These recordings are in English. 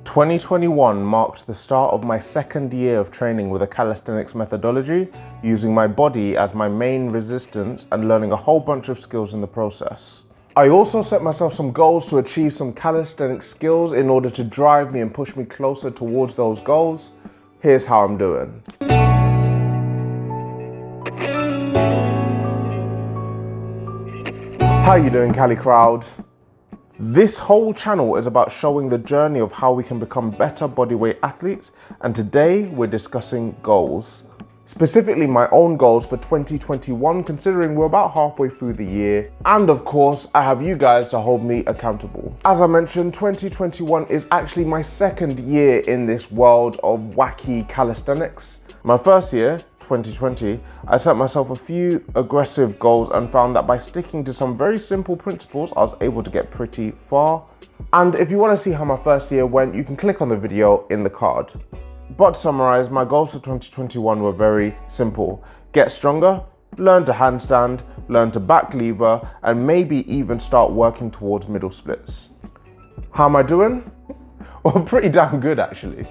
2021 marked the start of my second year of training with a calisthenics methodology, using my body as my main resistance and learning a whole bunch of skills in the process. I also set myself some goals to achieve some calisthenics skills in order to drive me and push me closer towards those goals. Here's how I'm doing. How you doing, Cali Crowd? This whole channel is about showing the journey of how we can become better bodyweight athletes, and today we're discussing goals. Specifically my own goals for 2021, considering we're about halfway through the year, and of course I have you guys to hold me accountable. As I mentioned, 2021 is actually my second year in this world of wacky calisthenics. My first year, 2020, I set myself a few aggressive goals and found that by sticking to some very simple principles, I was able to get pretty far. And if you want to see how my first year went, you can click on the video in the card. But to summarize, my goals for 2021 were very simple. Get stronger, learn to handstand, learn to back lever, and maybe even start working towards middle splits. How am I doing? Well, pretty damn good actually.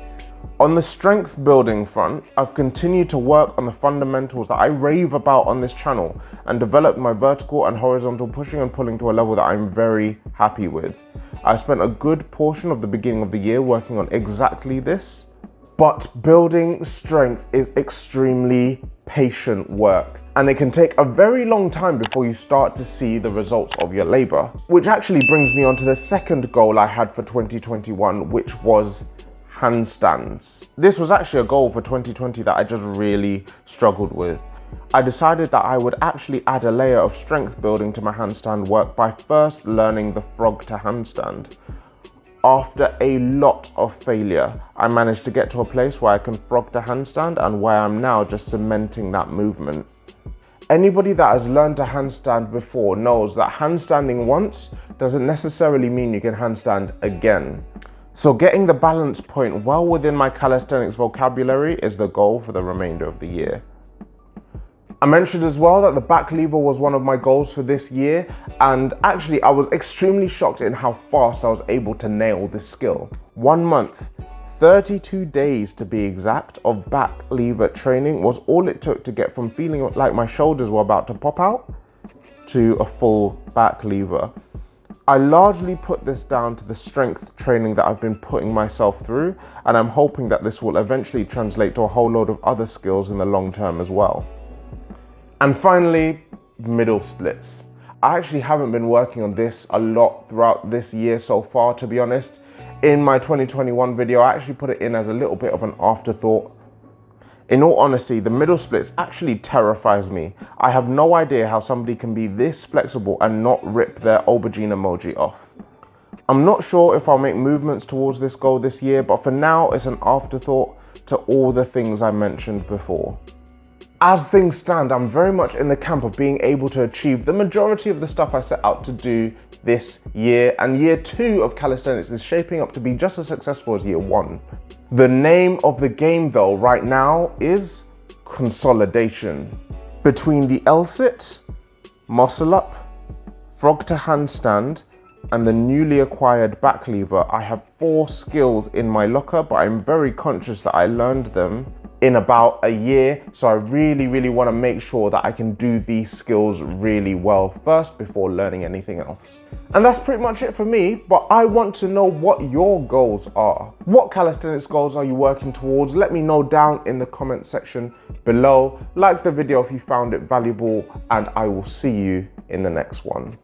On the strength building front, I've continued to work on the fundamentals that I rave about on this channel and developed my vertical and horizontal pushing and pulling to a level that I'm very happy with. I spent a good portion of the beginning of the year working on exactly this, but building strength is extremely patient work, and it can take a very long time before you start to see the results of your labor. Which actually brings me on to the second goal I had for 2021, which was handstands. This was actually a goal for 2020 that I just really struggled with. I decided that I would actually add a layer of strength building to my handstand work by first learning the frog to handstand. After a lot of failure, I managed to get to a place where I can frog to handstand and where I'm now just cementing that movement. Anybody that has learned to handstand before knows that handstanding once doesn't necessarily mean you can handstand again. So getting the balance point well within my calisthenics vocabulary is the goal for the remainder of the year. I mentioned as well that the back lever was one of my goals for this year, and actually I was extremely shocked in how fast I was able to nail this skill. 1 month, 32 days to be exact, of back lever training was all it took to get from feeling like my shoulders were about to pop out to a full back lever. I largely put this down to the strength training that I've been putting myself through, and I'm hoping that this will eventually translate to a whole load of other skills in the long term as well. And finally, middle splits. I actually haven't been working on this a lot throughout this year so far, to be honest. In my 2021 video, I actually put it in as a little bit of an afterthought. In all honesty, the middle splits actually terrifies me. I have no idea how somebody can be this flexible and not rip their aubergine emoji off. I'm not sure if I'll make movements towards this goal this year, but for now, it's an afterthought to all the things I mentioned before. As things stand, I'm very much in the camp of being able to achieve the majority of the stuff I set out to do this year, and year 2 of calisthenics is shaping up to be just as successful as year 1. The name of the game though right now is consolidation. Between the L-sit, muscle up, frog to handstand, and the newly acquired back lever, I have 4 skills in my locker, but I'm very conscious that I learned them in about a year, so I really want to make sure that I can do these skills really well first before learning anything else. And that's pretty much it for me, but I want to know what your goals are. What calisthenics goals are you working towards? Let me know down in the comment section below. Like the video if you found it valuable, and I will see you in the next one.